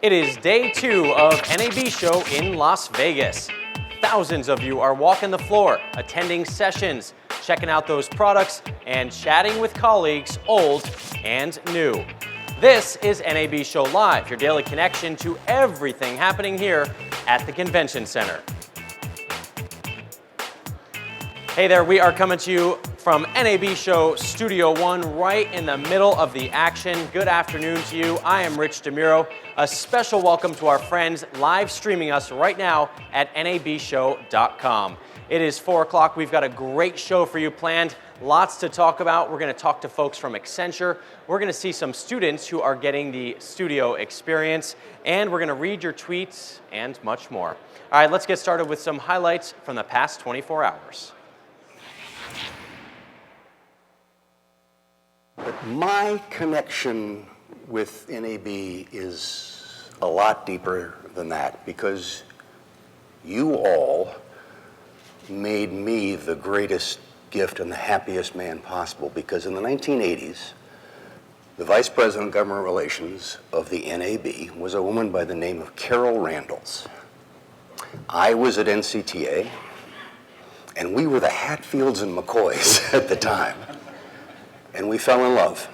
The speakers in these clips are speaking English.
It is day 2 of NAB show in Las Vegas. Thousands of you are walking the floor, attending sessions, checking out those products, and chatting with colleagues old and new. This is NAB Show Live, your daily connection to everything happening here at the Convention Center. Hey there, we are coming to you from NAB Show Studio 1, right in the middle of the action. Good afternoon to you. I am Rich DeMuro. A special welcome to our friends live streaming us right now at nabshow.com. It is 4 o'clock. We've got a great show for you planned. Lots to talk about. We're going to talk to folks from Accenture. We're going to see some students who are getting the studio experience. And we're going to read your tweets and much more. All right, let's get started with some highlights from the past 24 hours. But my connection with NAB is a lot deeper than that, because you all made me the greatest gift and the happiest man possible, because in the 1980s, the Vice President of Government Relations of the NAB was a woman by the name of Carol Randalls. I was at NCTA, and we were the Hatfields and McCoys at the time. And we fell in love.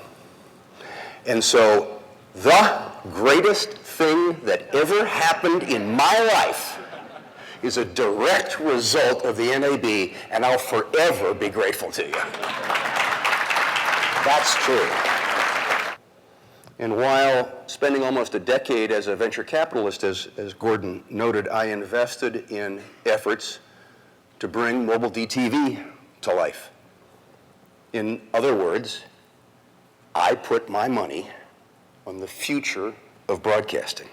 And so the greatest thing that ever happened in my life is a direct result of the NAB, and I'll forever be grateful to you. That's true. And while spending almost a decade as a venture capitalist, as Gordon noted, I invested in efforts to bring mobile DTV to life. In other words, I put my money on the future of broadcasting.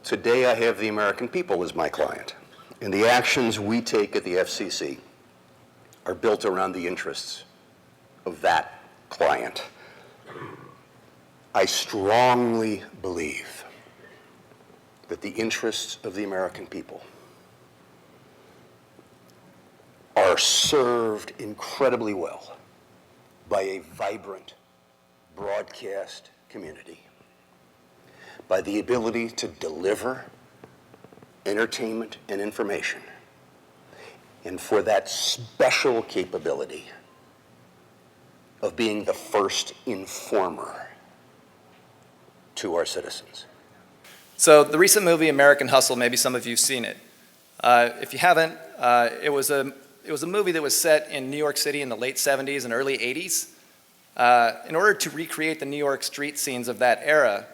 Today I have the American people as my client, and the actions we take at the FCC are built around the interests of that client. I strongly believe that the interests of the American people are served incredibly well by a vibrant broadcast community, by the ability to deliver entertainment and information, and for that special capability of being the first informer to our citizens. So the recent movie American Hustle, maybe some of you have seen it. If you haven't, it was a movie that was set in New York City in the late 70s and early 80s. In order to recreate the New York street scenes of that era,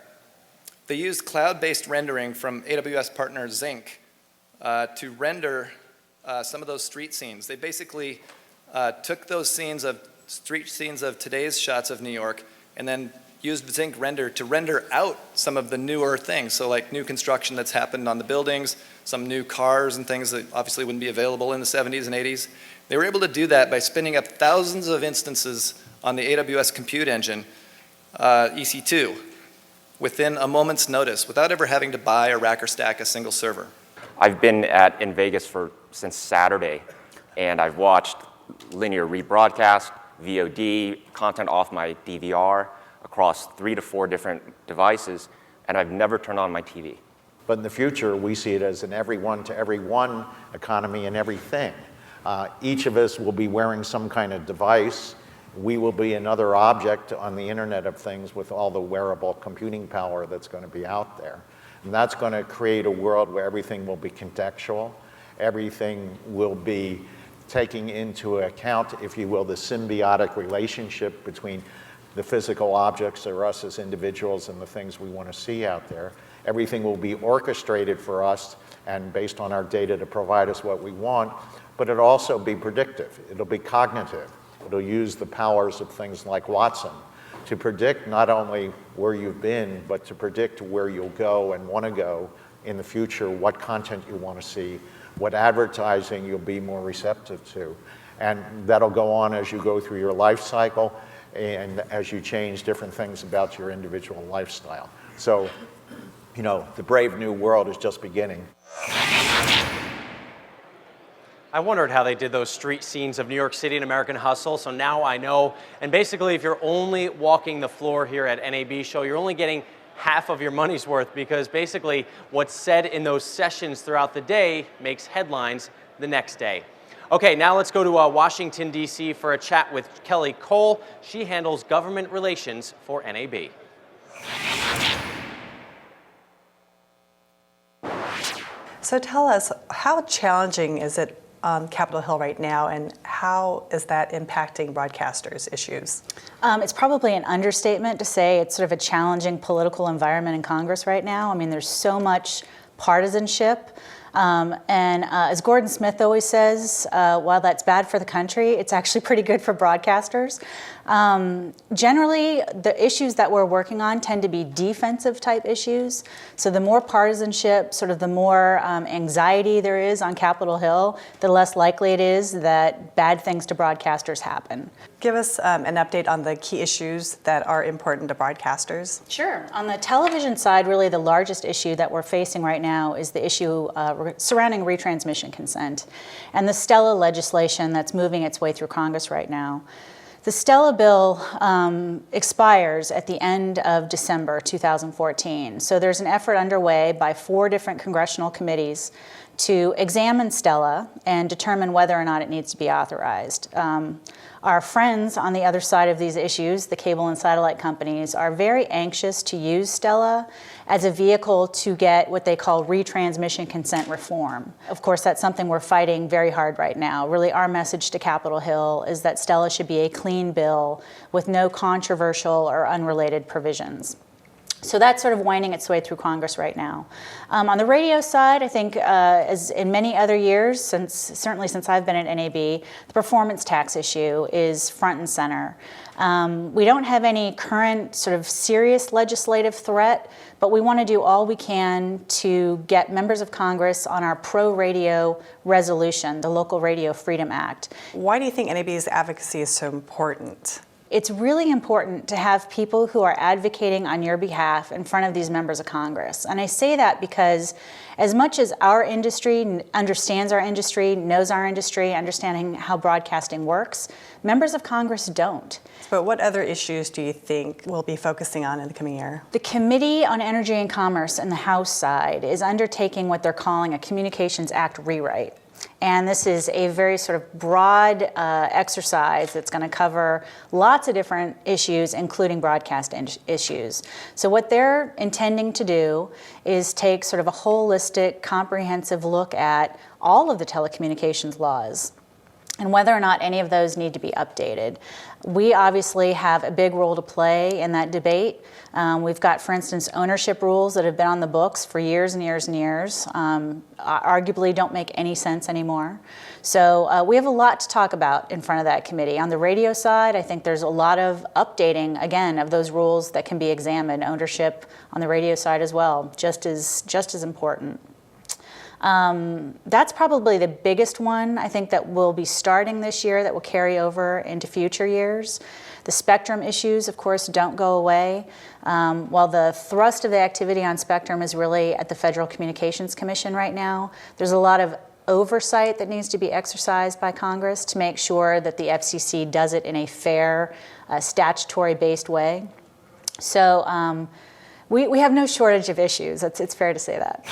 they used cloud-based rendering from AWS partner Zinc to render some of those street scenes. They basically took those street scenes of today's shots of New York and then used Zinc render to render out some of the newer things. So like new construction that's happened on the buildings, some new cars and things that obviously wouldn't be available in the 70s and 80s. They were able to do that by spinning up thousands of instances on the AWS compute engine, EC2, within a moment's notice, without ever having to buy or rack or stack a single server. I've been in Vegas since Saturday, and I've watched linear rebroadcast, VOD, content off my DVR, across 3 to 4 different devices, and I've never turned on my TV. But in the future, we see it as an everyone to everyone economy and everything. Each of us will be wearing some kind of device. We will be another object on the Internet of Things with all the wearable computing power that's going to be out there. And that's going to create a world where everything will be contextual. Everything will be taking into account, if you will, the symbiotic relationship between the physical objects or us as individuals and the things we want to see out there. Everything will be orchestrated for us and based on our data to provide us what we want, but it'll also be predictive. It'll be cognitive. It'll use the powers of things like Watson to predict not only where you've been, but to predict where you'll go and want to go in the future, what content you want to see, what advertising you'll be more receptive to. And that'll go on as you go through your life cycle and as you change different things about your individual lifestyle. So, you know, the brave new world is just beginning. I wondered how they did those street scenes of New York City and American Hustle, so now I know. And basically, if you're only walking the floor here at NAB Show, you're only getting half of your money's worth, because basically what's said in those sessions throughout the day makes headlines the next day. Okay, now let's go to Washington, D.C. for a chat with Kelly Cole. She handles government relations for NAB. So tell us, how challenging is it on Capitol Hill right now, and how is that impacting broadcasters' issues? It's probably an understatement to say it's sort of a challenging political environment in Congress right now. I mean, there's so much partisanship. As Gordon Smith always says, while that's bad for the country, it's actually pretty good for broadcasters. Generally, the issues that we're working on tend to be defensive type issues. So the more partisanship, sort of the more anxiety there is on Capitol Hill, the less likely it is that bad things to broadcasters happen. Give us an update on the key issues that are important to broadcasters. Sure. On the television side, really the largest issue that we're facing right now is the issue surrounding retransmission consent and the STELA legislation that's moving its way through Congress right now. The STELA bill expires at the end of December 2014. So there's an effort underway by 4 different congressional committees to examine STELA and determine whether or not it needs to be authorized. Our friends on the other side of these issues, the cable and satellite companies, are very anxious to use STELA as a vehicle to get what they call retransmission consent reform. Of course, that's something we're fighting very hard right now. Really, our message to Capitol Hill is that STELA should be a clean bill with no controversial or unrelated provisions. So that's sort of winding its way through Congress right now. On the radio side, I think as in many other years, certainly since I've been at NAB, the performance tax issue is front and center. We don't have any current sort of serious legislative threat, but we want to do all we can to get members of Congress on our pro-radio resolution, the Local Radio Freedom Act. Why do you think NAB's advocacy is so important? It's really important to have people who are advocating on your behalf in front of these members of Congress. And I say that because as much as our industry understands our industry, knows our industry, understanding how broadcasting works, members of Congress don't. But what other issues do you think we'll be focusing on in the coming year? The Committee on Energy and Commerce in the House side is undertaking what they're calling a Communications Act rewrite. And this is a very sort of broad exercise that's going to cover lots of different issues, including broadcast issues. So what they're intending to do is take sort of a holistic, comprehensive look at all of the telecommunications laws and whether or not any of those need to be updated. We obviously have a big role to play in that debate. We've got, for instance, ownership rules that have been on the books for years and years and years, arguably don't make any sense anymore. So we have a lot to talk about in front of that committee. On the radio side, I think there's a lot of updating, again, of those rules that can be examined. Ownership on the radio side as well, just as important. That's probably the biggest one, I think, that will be starting this year that will carry over into future years. The spectrum issues, of course, don't go away. While the thrust of the activity on spectrum is really at the Federal Communications Commission right now, there's a lot of oversight that needs to be exercised by Congress to make sure that the FCC does it in a fair, statutory-based way. So we have no shortage of issues. It's fair to say that.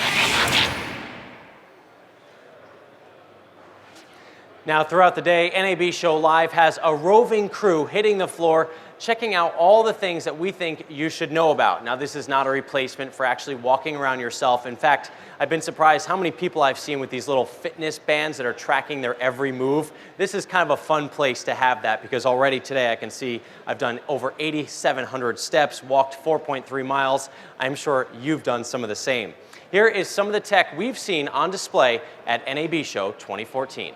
Now, throughout the day, NAB Show Live has a roving crew hitting the floor, checking out all the things that we think you should know about. Now, this is not a replacement for actually walking around yourself. In fact, I've been surprised how many people I've seen with these little fitness bands that are tracking their every move. This is kind of a fun place to have that, because already today I can see I've done over 8,700 steps, walked 4.3 miles. I'm sure you've done some of the same. Here is some of the tech we've seen on display at NAB Show 2014.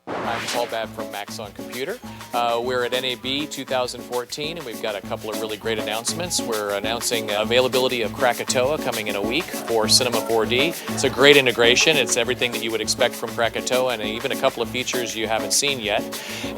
I'm Paul Babb from MAXON Computer. We're at NAB 2014, and we've got a couple of really great announcements. We're announcing availability of Krakatoa coming in a week for Cinema 4D. It's a great integration. It's everything that you would expect from Krakatoa, and even a couple of features you haven't seen yet.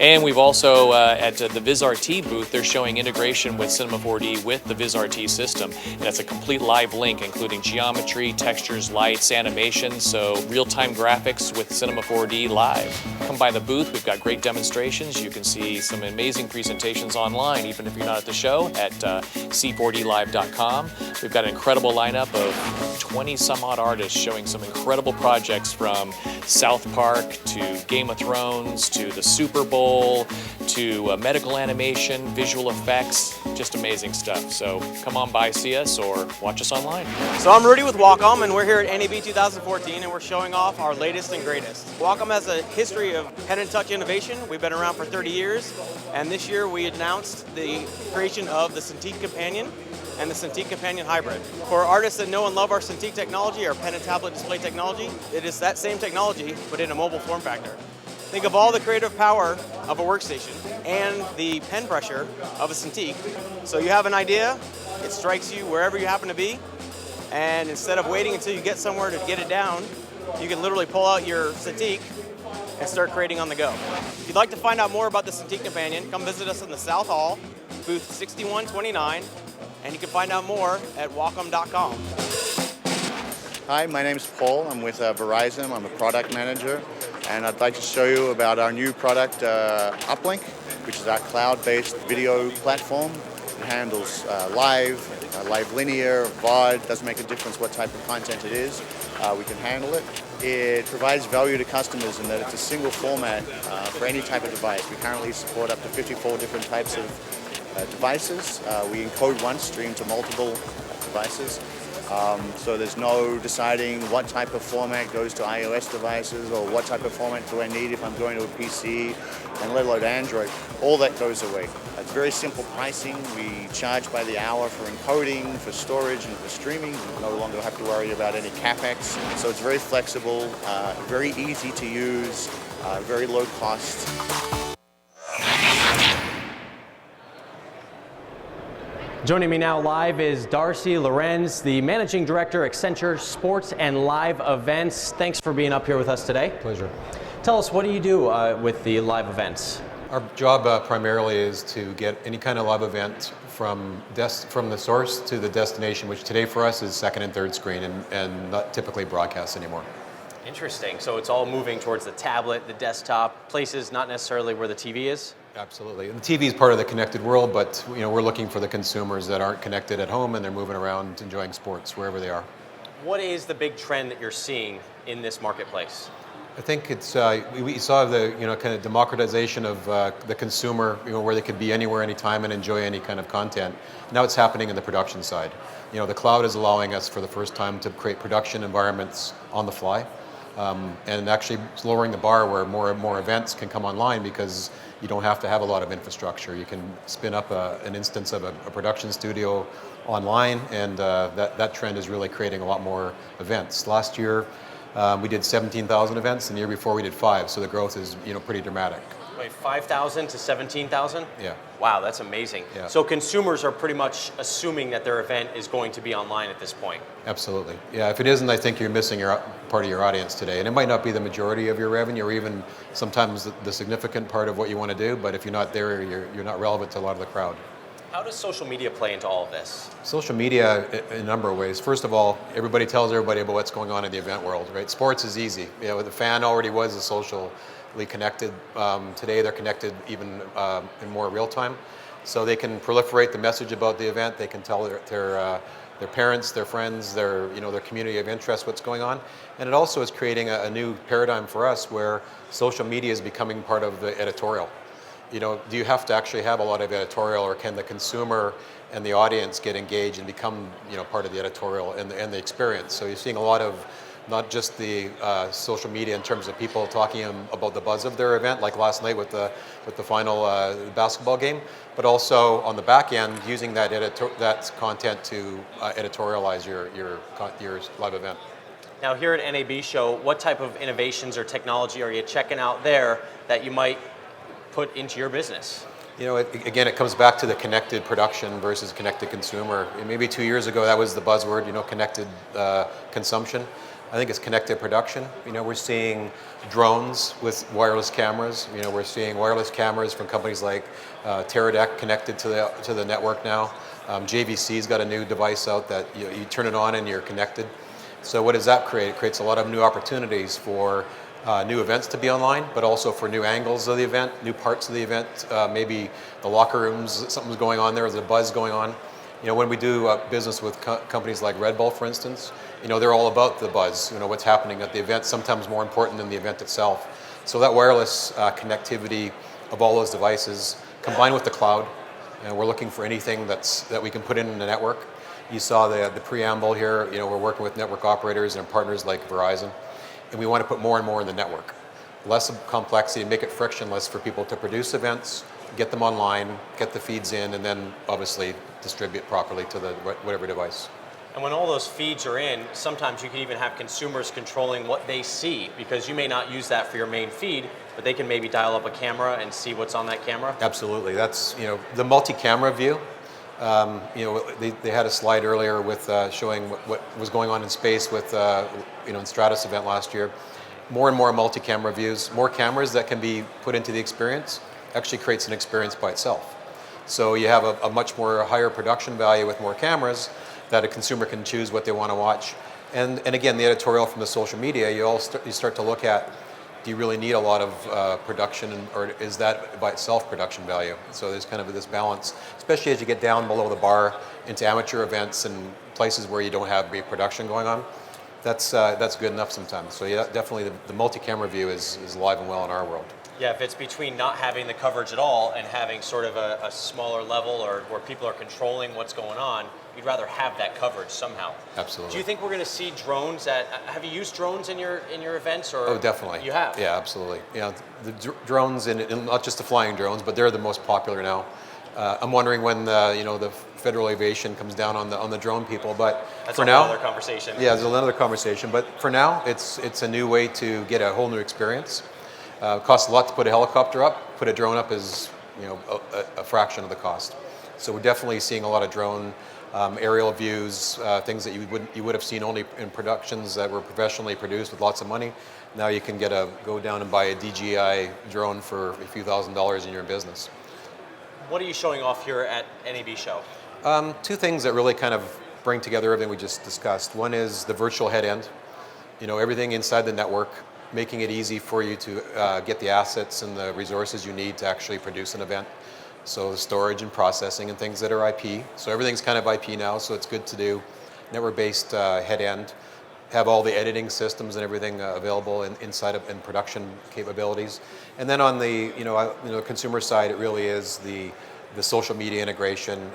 And we've also, at the VizRT booth, they're showing integration with Cinema 4D with the VizRT system. And that's a complete live link, including geometry, textures, lights, animations, so real-time graphics with Cinema 4D live. Come by the booth. We've got got great demonstrations. You can see some amazing presentations online, even if you're not at the show, at c4dlive.com. We've got an incredible lineup of 20 some odd artists showing some incredible projects from South Park to Game of Thrones to the Super Bowl to medical animation, visual effects, just amazing stuff. So come on by, see us, or watch us online. So I'm Rudy with Wacom, and we're here at NAB 2014, and we're showing off our latest and greatest. Wacom has a history of pen and touch innovation. We've been around for 30 years, and this year we announced the creation of the Cintiq Companion and the Cintiq Companion Hybrid. For artists that know and love our Cintiq technology, our pen and tablet display technology, it is that same technology, but in a mobile form factor. Think of all the creative power of a workstation and the pen pressure of a Cintiq. So you have an idea, it strikes you wherever you happen to be, and instead of waiting until you get somewhere to get it down, you can literally pull out your Cintiq and start creating on the go. If you'd like to find out more about the Cintiq Companion, come visit us in the South Hall, booth 6129, and you can find out more at Wacom.com. Hi, my name is Paul. I'm with Verizon. I'm a product manager, and I'd like to show you about our new product, Uplink, which is our cloud-based video platform. It handles live linear, VOD, doesn't make a difference what type of content it is. We can handle it. It provides value to customers in that it's a single format for any type of device. We currently support up to 54 different types of devices. We encode one stream to multiple devices. So there's no deciding what type of format goes to iOS devices or what type of format do I need if I'm going to a PC, and let alone Android. All that goes away. It's very simple pricing. We charge by the hour for encoding, for storage, and for streaming. We no longer have to worry about any capex. So it's very flexible, very easy to use, very low cost. Joining me now live is Darcy Lorenz, the Managing Director, Accenture Sports and Live Events. Thanks for being up here with us today. Pleasure. Tell us, what do you do with the live events? Our job primarily is to get any kind of live event from the source to the destination, which today for us is second and third screen and not typically broadcast anymore. Interesting. So it's all moving towards the tablet, the desktop, places not necessarily where the TV is? Absolutely. And the TV is part of the connected world, but we're looking for the consumers that aren't connected at home and they're moving around enjoying sports wherever they are. What is the big trend that you're seeing in this marketplace? I think it's we saw the kind of democratization of the consumer, where they could be anywhere, anytime, and enjoy any kind of content. Now it's happening in the production side. The cloud is allowing us for the first time to create production environments on the fly, and actually lowering the bar where more and more events can come online because you don't have to have a lot of infrastructure. You can spin up an instance of a production studio online, and that trend is really creating a lot more events. Last year, we did 17,000 events, and the year before we did 5, so the growth is pretty dramatic. Wait, 5,000 to 17,000? Yeah. Wow, that's amazing. Yeah. So consumers are pretty much assuming that their event is going to be online at this point. Absolutely. Yeah, if it isn't, I think you're missing part of your audience today. And it might not be the majority of your revenue or even sometimes the significant part of what you want to do, but if you're not there, you're not relevant to a lot of the crowd. How does social media play into all of this? Social media in a number of ways. First of all, everybody tells everybody about what's going on in the event world, right? Sports is easy. The fan already was a socially connected. Today they're connected even in more real time. So they can proliferate the message about the event. They can tell their parents, their friends, their community of interest what's going on. And it also is creating a new paradigm for us where social media is becoming part of the editorial. Do you have to actually have a lot of editorial, or can the consumer and the audience get engaged and become part of the editorial and the experience? So you're seeing a lot of not just the social media in terms of people talking about the buzz of their event, like last night with the final basketball game, but also on the back end using that content to editorialize your live event. Now here at NAB Show, what type of innovations or technology are you checking out there that you might put into your business? Again, it comes back to the connected production versus connected consumer. Maybe 2 years ago, that was the buzzword, connected consumption. I think it's connected production. We're seeing drones with wireless cameras. We're seeing wireless cameras from companies like Teradek connected to the network now. JVC's got a new device out that you turn it on and you're connected. So what does that create? It creates a lot of new opportunities for new events to be online, but also for new angles of the event, new parts of the event, maybe the locker rooms, something's going on there, there's a buzz going on. You know, when we do business with companies like Red Bull, for instance, you know, they're all about the buzz, you know, what's happening at the event, sometimes more important than the event itself. So that wireless connectivity of all those devices, combined with the cloud, and we're looking for anything that we can put in the network. You saw the preamble here, you know, we're working with network operators and partners like Verizon, and we want to put more and more in the network. Less complexity, make it frictionless for people to produce events, get them online, get the feeds in, and then obviously distribute properly to the whatever device. And when all those feeds are in, sometimes you can even have consumers controlling what they see, because you may not use that for your main feed, but they can maybe dial up a camera and see what's on that camera. Absolutely, that's, you know, the multi-camera view. You know, they had a slide earlier with showing what was going on in space with, you know, in Stratus event last year. More and more multi-camera views, more cameras that can be put into the experience actually creates an experience by itself. So you have a much more higher production value with more cameras that a consumer can choose what they want to watch. And again, the editorial from the social media, you start to look at, do you really need a lot of production, or is that by itself production value? So there's kind of this balance, especially as you get down below the bar into amateur events and places where you don't have big production going on. That's good enough sometimes. So yeah, definitely the multi-camera view is alive and well in our world. Yeah, if it's between not having the coverage at all and having sort of a smaller level, or where people are controlling what's going on, you'd rather have that coverage somehow. Absolutely. Do you think we're going to see drones have you used drones in your events? Or Oh, definitely. You have? Yeah, absolutely. Yeah, the drones, and not just the flying drones, but they're the most popular now. I'm wondering when you know, the federal aviation comes down on the drone people, but that's for now, another conversation. Yeah, there's another conversation, but for now, it's a new way to get a whole new experience. It costs a lot to put a helicopter up. Put a drone up is, you know, a fraction of the cost. So we're definitely seeing a lot of drone aerial views, things that you would have seen only in productions that were professionally produced with lots of money. Now you can go down and buy a DJI drone for a few $1,000s in your business. What are you showing off here at NAB show? Two things that really kind of bring together everything we just discussed. One is the virtual head end. You know, everything inside the network, making it easy for you to get the assets and the resources you need to actually produce an event. So the storage and processing and things that are IP. So everything's kind of IP now, so it's good to do. Network-based head end. Have all the editing systems and everything available inside of in production capabilities. And then on the consumer side, it really is the social media integration,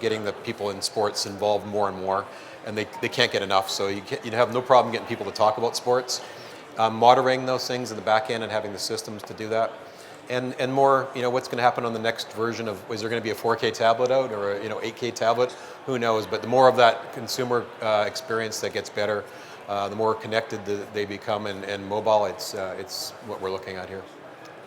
getting the people in sports involved more and more, and they can't get enough. So you have no problem getting people to talk about sports. Monitoring those things in the back end and having the systems to do that. And more, you know, what's going to happen on the next version of, is there going to be a 4K tablet out, or a 8K tablet? Who knows? But the more of that consumer experience that gets better, the more connected they become and mobile, it's what we're looking at here.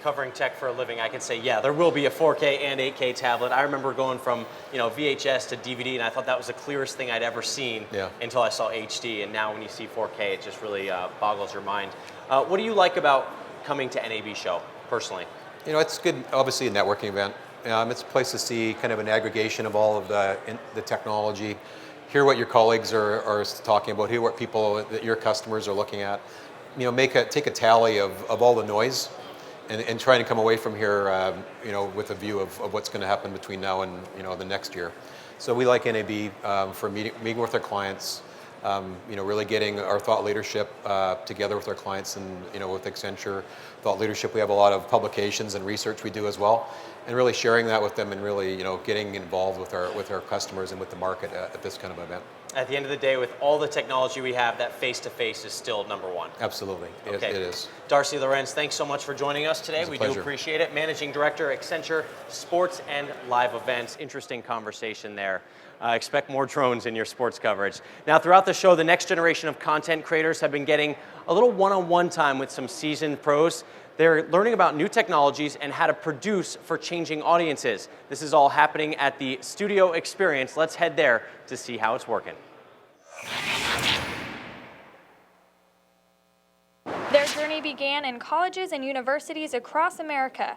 Covering tech for a living, I can say, yeah, there will be a 4K and 8K tablet. I remember going from, you know, VHS to DVD, and I thought that was the clearest thing I'd ever seen until I saw HD. And now when you see 4K, it just really boggles your mind. What do you like about coming to NAB show, personally? You know, it's good, obviously a networking event. It's a place to see kind of an aggregation of all of the technology, hear what your colleagues are talking about, hear what people that your customers are looking at. You know, take a tally of all the noise, and trying to come away from here, you know, with a view of what's going to happen between now and, you know, the next year. So we like NAB for meeting with our clients, you know, really getting our thought leadership together with our clients, and, you know, with Accenture thought leadership, we have a lot of publications and research we do as well, and really sharing that with them, and really, you know, getting involved with our customers and with the market at this kind of event. At the end of the day, with all the technology we have, that face-to-face is still number one. Absolutely, okay. It is. Darcy Lorenz, thanks so much for joining us today. We do appreciate it. Managing Director, Accenture, Sports and Live Events. Interesting conversation there. Expect more drones in your sports coverage. Now, throughout the show, the next generation of content creators have been getting a little one-on-one time with some seasoned pros. They're learning about new technologies and how to produce for changing audiences. This is all happening at the Studio Experience. Let's head there to see how it's working. Their journey began in colleges and universities across America.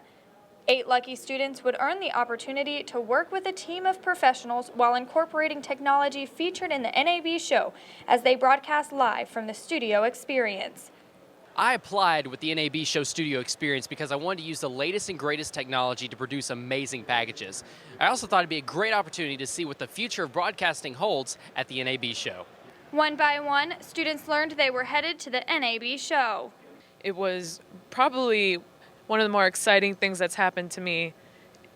8 lucky students would earn the opportunity to work with a team of professionals while incorporating technology featured in the NAB show as they broadcast live from the Studio Experience. I applied with the NAB Show Studio experience because I wanted to use the latest and greatest technology to produce amazing packages. I also thought it'd be a great opportunity to see what the future of broadcasting holds at the NAB Show. One by one, students learned they were headed to the NAB Show. It was probably one of the more exciting things that's happened to me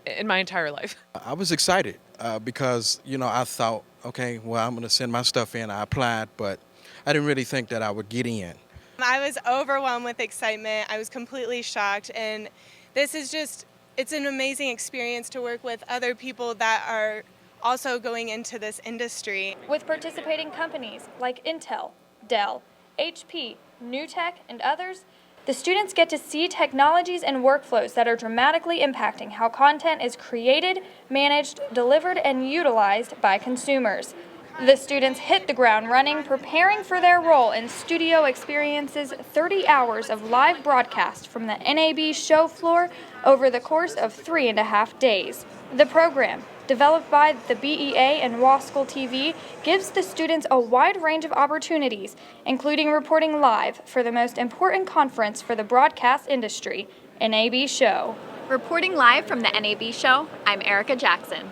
in my entire life. I was excited because, I thought, okay, well, I'm going to send my stuff in. I applied, but I didn't really think that I would get in. I was overwhelmed with excitement. I was completely shocked, and this is it's an amazing experience to work with other people that are also going into this industry. With participating companies like Intel, Dell, HP, NewTek, and others, the students get to see technologies and workflows that are dramatically impacting how content is created, managed, delivered, and utilized by consumers. The students hit the ground running, preparing for their role in Studio Experience's 30 hours of live broadcast from the NAB show floor over the course of 3.5 days. The program, developed by the BEA and WASCL TV, gives the students a wide range of opportunities, including reporting live for the most important conference for the broadcast industry, NAB Show. Reporting live from the NAB Show, I'm Erica Jackson.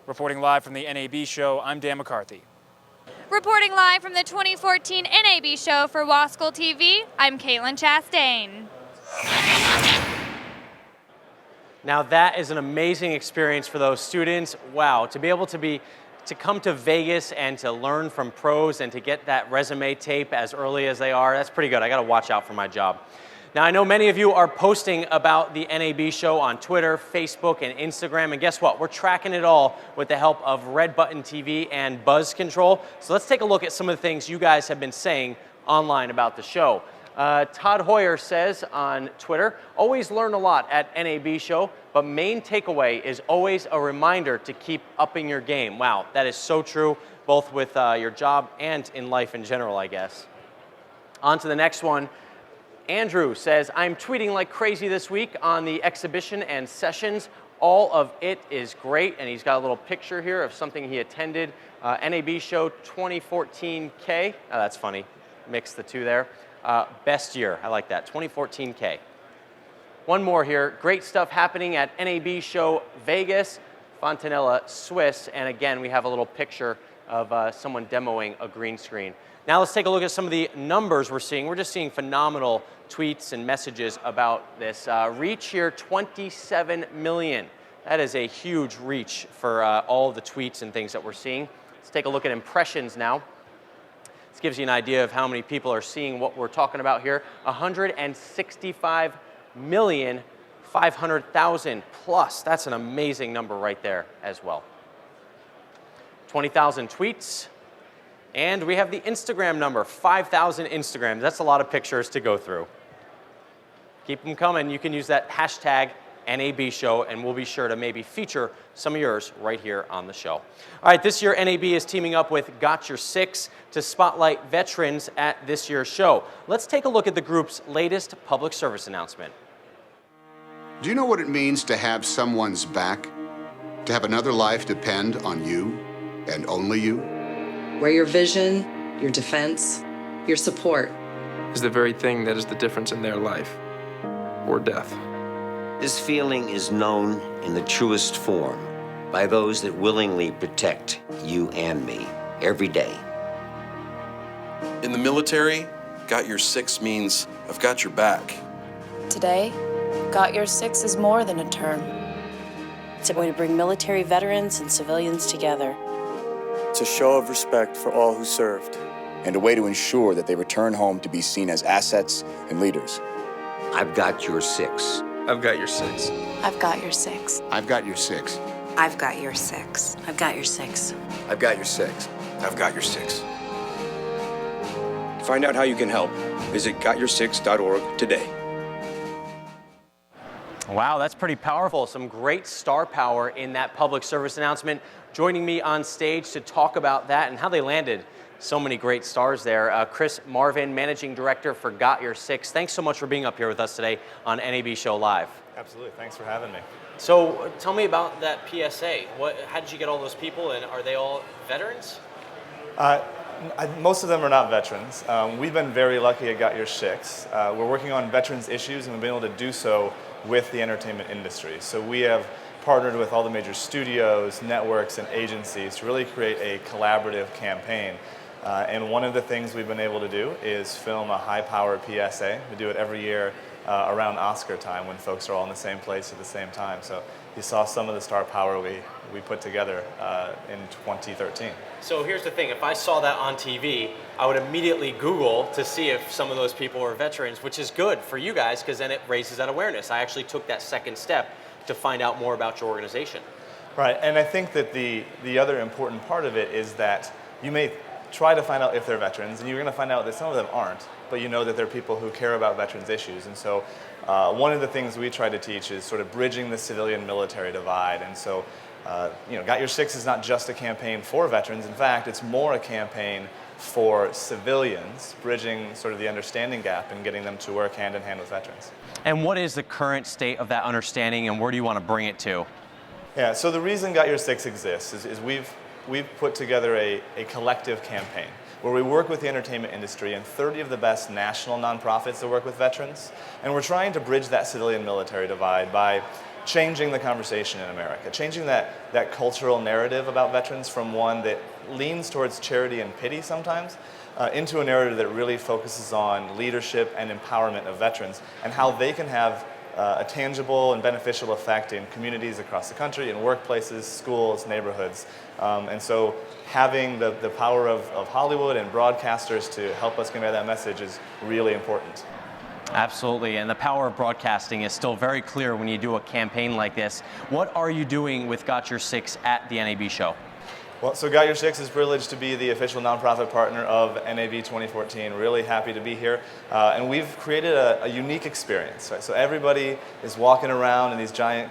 Reporting live from the NAB Show, I'm Dan McCarthy. Reporting live from the 2014 NAB Show for WASCL TV, I'm Caitlin Chastain. Now that is an amazing experience for those students. Wow, to be able to come to Vegas and to learn from pros and to get that resume tape as early as they are, that's pretty good. I gotta watch out for my job. Now I know many of you are posting about the NAB show on Twitter, Facebook, and Instagram, and guess what? We're tracking it all with the help of Red Button TV and Buzz Control. So let's take a look at some of the things you guys have been saying online about the show. Todd Hoyer says on Twitter, always learn a lot at NAB show, but main takeaway is always a reminder to keep upping your game. Wow, that is so true, both with your job and in life in general, I guess. On to the next one. Andrew says, I'm tweeting like crazy this week on the exhibition and sessions. All of it is great, and he's got a little picture here of something he attended. NAB show 2014K. Oh, that's funny. Mix the two there. Best year. I like that. 2014K. One more here. Great stuff happening at NAB Show Vegas, Fontanella, Swiss. And again, we have a little picture of someone demoing a green screen. Now let's take a look at some of the numbers we're seeing. We're just seeing phenomenal tweets and messages about this. Reach here, 27 million. That is a huge reach for all the tweets and things that we're seeing. Let's take a look at impressions now. This gives you an idea of how many people are seeing what we're talking about here. 165,500,000 plus. That's an amazing number right there as well. 20,000 tweets. And we have the Instagram number, 5,000 Instagrams. That's a lot of pictures to go through. Keep them coming. You can use that hashtag NAB show, and we'll be sure to maybe feature some of yours right here on the show. All right, this year NAB is teaming up with Got Your Six to spotlight veterans at this year's show. Let's take a look at the group's latest public service announcement. Do you know what it means to have someone's back? To have another life depend on you and only you? Where your vision, your defense, your support is the very thing that is the difference in their life or death. This feeling is known in the truest form by those that willingly protect you and me every day. In the military, Got Your Six means I've got your back. Today, Got Your Six is more than a term. It's a way to bring military veterans and civilians together. It's a show of respect for all who served, and a way to ensure that they return home to be seen as assets and leaders. I've got your six. I've got your six. I've got your six. I've got your six. I've got your six. I've got your six. I've got your six. I've got your six. Find out how you can help. Visit gotyoursix.org today. Wow, that's pretty powerful. Some great star power in that public service announcement. Joining me on stage to talk about that and how they landed so many great stars there. Chris Marvin, Managing Director for Got Your Six. Thanks so much for being up here with us today on NAB Show Live. Absolutely, thanks for having me. So tell me about that PSA. How did you get all those people, and are they all veterans? Most of them are not veterans. We've been very lucky at Got Your Six. We're working on veterans issues, and we've been able to do so with the entertainment industry. So we have partnered with all the major studios, networks, and agencies to really create a collaborative campaign. And one of the things we've been able to do is film a high-powered PSA. We do it every year around Oscar time when folks are all in the same place at the same time. So you saw some of the star power we put together in 2013. So here's the thing, if I saw that on TV, I would immediately Google to see if some of those people were veterans, which is good for you guys because then it raises that awareness. I actually took that second step to find out more about your organization. Right, and I think that the other important part of it is that you may try to find out if they're veterans, and you're going to find out that some of them aren't, but you know that they're people who care about veterans issues. And so one of the things we try to teach is sort of bridging the civilian-military divide. And so Got Your Six is not just a campaign for veterans. In fact, it's more a campaign for civilians, bridging sort of the understanding gap and getting them to work hand in hand with veterans. And what is the current state of that understanding, and where do you want to bring it to? Yeah, so the reason Got Your Six exists is we've put together a collective campaign where we work with the entertainment industry and 30 of the best national nonprofits that work with veterans. And we're trying to bridge that civilian-military divide by changing the conversation in America, changing that cultural narrative about veterans from one that leans towards charity and pity sometimes into a narrative that really focuses on leadership and empowerment of veterans and how they can have a tangible and beneficial effect in communities across the country, in workplaces, schools, neighborhoods. And so having the power of Hollywood and broadcasters to help us convey that message is really important. Absolutely, and the power of broadcasting is still very clear when you do a campaign like this. What are you doing with Got Your Six at the NAB show? Well, so Got Your Six is privileged to be the official nonprofit partner of NAB 2014. Really happy to be here. And we've created a unique experience. Right? So everybody is walking around in these giant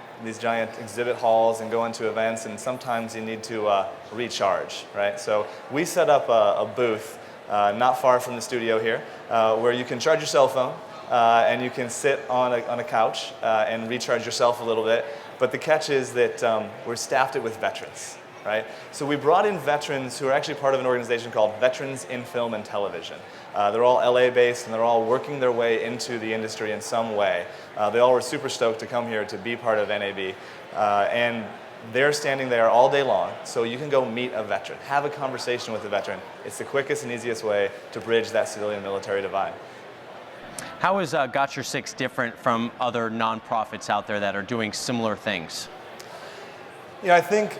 exhibit halls and going to events, and sometimes you need to recharge. Right? So we set up a booth not far from the studio here where you can charge your cell phone and you can sit on a couch and recharge yourself a little bit. But the catch is that we're staffed it with veterans. Right? So we brought in veterans who are actually part of an organization called Veterans in Film and Television. They're all LA based and they're all working their way into the industry in some way. They all were super stoked to come here to be part of NAB. And they're standing there all day long, so you can go meet a veteran, have a conversation with a veteran. It's the quickest and easiest way to bridge that civilian-military divide. How is Got Your Six different from other nonprofits out there that are doing similar things? Yeah, I think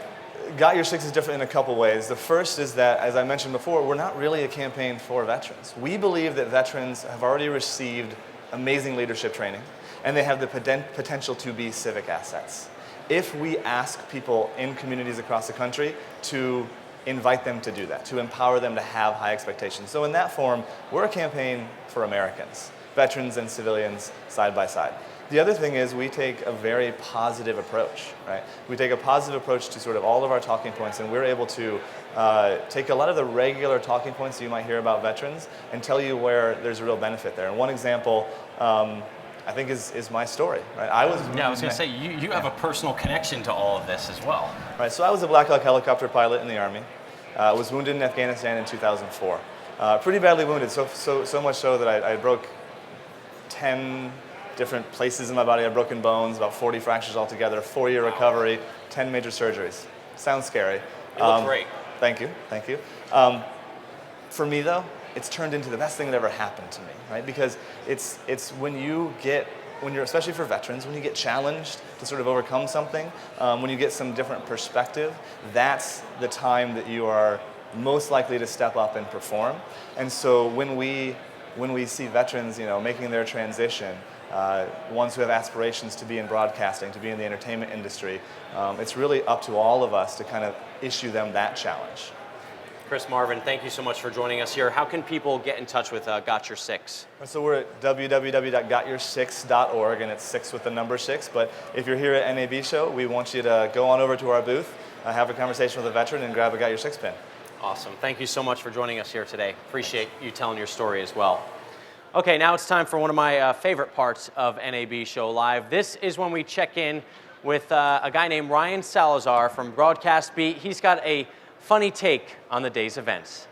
Got Your Six is different in a couple ways. The first is that, as I mentioned before, we're not really a campaign for veterans. We believe that veterans have already received amazing leadership training, and they have the potential to be civic assets. If we ask people in communities across the country to invite them to do that, to empower them to have high expectations. So in that form, we're a campaign for Americans, veterans and civilians side by side. The other thing is we take a very positive approach, right? We take a positive approach to sort of all of our talking points, and we're able to take a lot of the regular talking points that you might hear about veterans and tell you where there's a real benefit there. And one example, I think, is my story, right? I was going to say, you have a personal connection to all of this as well. Right, so I was a BLACKHAWK helicopter pilot in the Army. Was wounded in Afghanistan in 2004. Pretty badly wounded, so much so that I broke 10 different places in my body. I had broken bones, about 40 fractures altogether, 4-year recovery, 10 major surgeries. Sounds scary. You look great. Thank you, thank you. For me though, it's turned into the best thing that ever happened to me, right? Because it's when you're, especially for veterans, when you get challenged to sort of overcome something, when you get some different perspective, that's the time that you are most likely to step up and perform. And so when we see veterans, making their transition, ones who have aspirations to be in broadcasting, to be in the entertainment industry, it's really up to all of us to kind of issue them that challenge. Chris, Marvin, thank you so much for joining us here. How can people get in touch with Got Your Six? So we're at www.gotyoursix.org, and it's 6 with the number 6. But if you're here at NAB show, we want you to go on over to our booth, have a conversation with a veteran, and grab a Got Your Six pin. Awesome. Thank you so much for joining us here today. Appreciate you telling your story as well. Okay, now it's time for one of my favorite parts of NAB Show Live. This is when we check in with a guy named Ryan Salazar from Broadcast Beat. He's got a funny take on the day's events.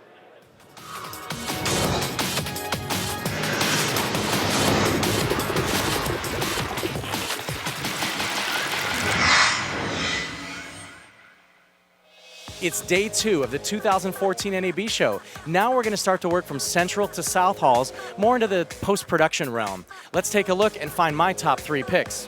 It's day 2 of the 2014 NAB show. Now we're going to start to work from Central to South Halls, more into the post-production realm. Let's take a look and find my top 3 picks.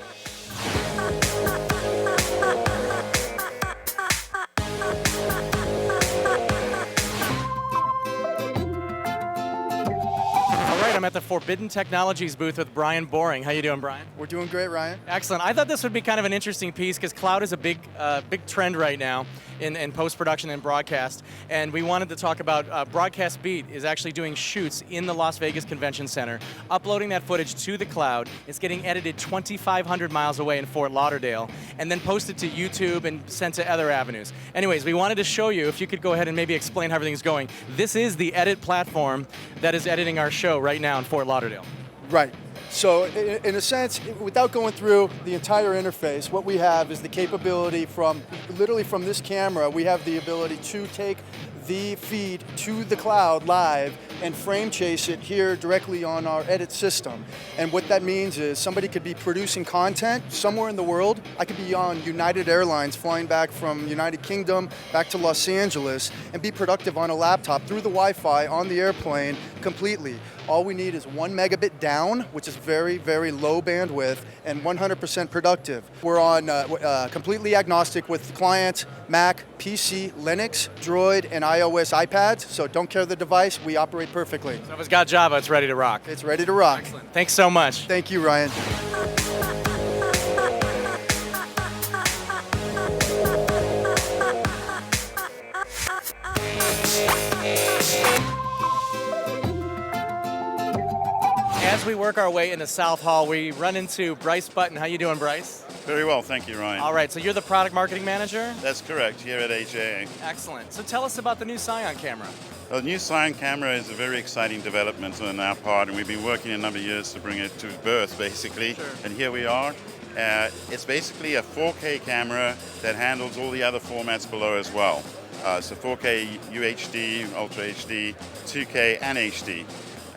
I'm at the Forbidden Technologies booth with Brian Boring. How you doing, Brian? We're doing great, Ryan. Excellent. I thought this would be kind of an interesting piece because cloud is a big trend right now in post-production and broadcast. And we wanted to talk about Broadcast Beat is actually doing shoots in the Las Vegas Convention Center, uploading that footage to the cloud. It's getting edited 2,500 miles away in Fort Lauderdale, and then posted to YouTube and sent to other avenues. Anyways, we wanted to show you, if you could go ahead and maybe explain how everything's going. This is the edit platform that is editing our show right now in Fort Lauderdale. Right. So in a sense, without going through the entire interface, what we have is the capability from, literally from this camera, we have the ability to take the feed to the cloud live and frame chase it here directly on our edit system. And what that means is somebody could be producing content somewhere in the world. I could be on United Airlines flying back from United Kingdom back to Los Angeles and be productive on a laptop through the Wi-Fi on the airplane completely. All we need is 1 megabit down, which is very, very low bandwidth, and 100% productive. We're on completely agnostic with client, Mac, PC, Linux, Droid, and iOS iPads, so don't care the device, we operate perfectly. So if it's got Java, it's ready to rock. It's ready to rock. Excellent. Thanks so much. Thank you, Ryan. As we work our way into South Hall, we run into Bryce Button. How you doing, Bryce? Very well, thank you, Ryan. All right, so you're the product marketing manager? That's correct, here at HAA. Excellent. So tell us about the new Scion camera. Well, the new Scion camera is a very exciting development on our part, and we've been working a number of years to bring it to birth, basically. Sure. And here we are. It's basically a 4K camera that handles all the other formats below as well. So 4K UHD, Ultra HD, 2K, and HD.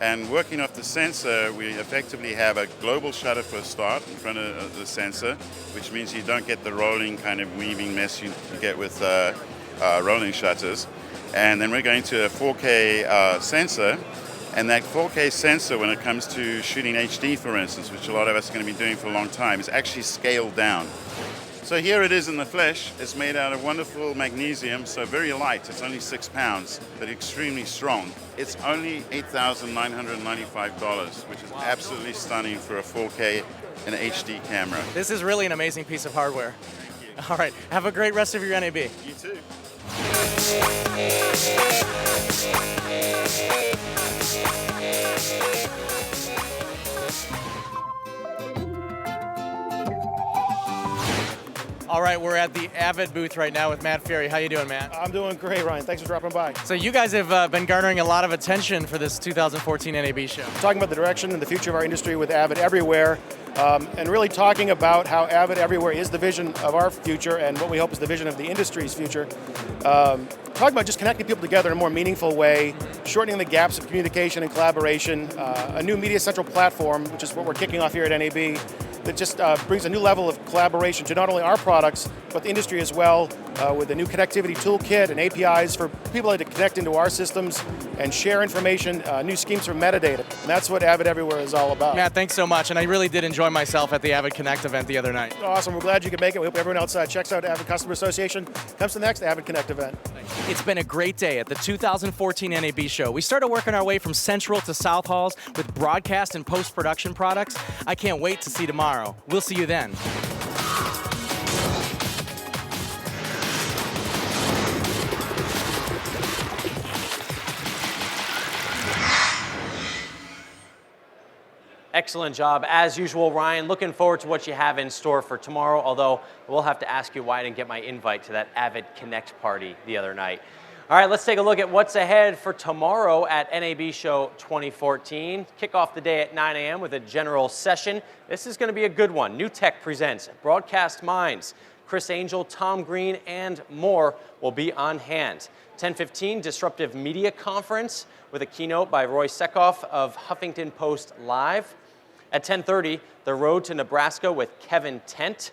And working off the sensor, we effectively have a global shutter for a start in front of the sensor, which means you don't get the rolling kind of weaving mess you get with rolling shutters. And then we're going to a 4K sensor, and that 4K sensor, when it comes to shooting HD, for instance, which a lot of us are going to be doing for a long time, is actually scaled down. So here it is in the flesh. It's made out of wonderful magnesium, so very light. It's only 6 pounds, but extremely strong. It's only $8,995, which is absolutely stunning for a 4K and HD camera. This is really an amazing piece of hardware. Thank you. All right, have a great rest of your NAB. You too. All right, we're at the Avid booth right now with Matt Ferry. How you doing, Matt? I'm doing great, Ryan. Thanks for dropping by. So you guys have been garnering a lot of attention for this 2014 NAB show. Talking about the direction and the future of our industry with Avid Everywhere, and really talking about how Avid Everywhere is the vision of our future and what we hope is the vision of the industry's future. Talking about just connecting people together in a more meaningful way, shortening the gaps of communication and collaboration, a new Media Central platform, which is what we're kicking off here at NAB, that just brings a new level of collaboration to not only our products, but the industry as well, with a new connectivity toolkit and APIs for people to connect into our systems and share information, new schemes for metadata. And that's what Avid Everywhere is all about. Matt, thanks so much. And I really did enjoy myself at the Avid Connect event the other night. Awesome. We're glad you could make it. We hope everyone else checks out Avid Customer Association, comes to the next Avid Connect event. It's been a great day at the 2014 NAB show. We started working our way from Central to South Halls with broadcast and post-production products. I can't wait to see tomorrow. We'll see you then. Excellent job, as usual, Ryan. Looking forward to what you have in store for tomorrow, although we'll have to ask you why I didn't get my invite to that Avid Connect party the other night. All right, let's take a look at what's ahead for tomorrow at NAB Show 2014. Kick off the day at 9 a.m. with a general session. This is going to be a good one. New Tech presents Broadcast Minds. Chris Angel, Tom Green, and more will be on hand. 10:15, Disruptive Media Conference with a keynote by Roy Sekoff of Huffington Post Live. At 10:30, The Road to Nebraska with Kevin Tent.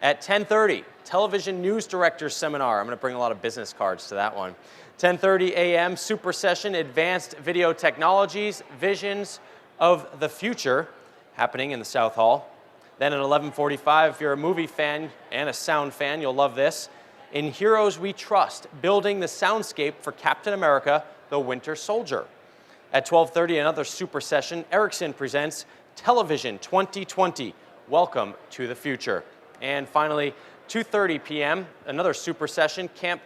At 10:30, Television News Directors Seminar. I'm going to bring a lot of business cards to that one. 10:30 a.m., Super Session, Advanced Video Technologies, Visions of the Future, happening in the South Hall. Then at 11:45, if you're a movie fan and a sound fan, you'll love this. In Heroes We Trust, building the soundscape for Captain America, the Winter Soldier. At 12:30, another Super Session, Ericsson presents Television 2020, Welcome to the Future. And finally, 2:30 p.m., another Super Session, Camp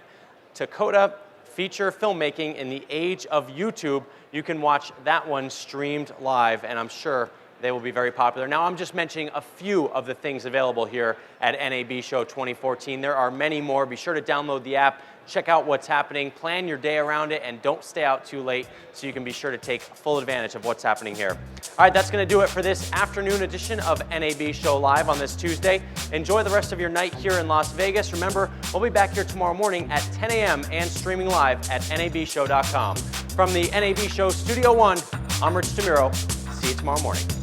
Takota, feature filmmaking in the age of YouTube. You can watch that one streamed live, and I'm sure they will be very popular. Now, I'm just mentioning a few of the things available here at NAB Show 2014. There are many more. Be sure to download the app, check out what's happening, plan your day around it, and don't stay out too late so you can be sure to take full advantage of what's happening here. All right, that's going to do it for this afternoon edition of NAB Show Live on this Tuesday. Enjoy the rest of your night here in Las Vegas. Remember, we'll be back here tomorrow morning at 10 a.m. and streaming live at nabshow.com. From the NAB Show Studio One, I'm Rich DeMuro. See you tomorrow morning.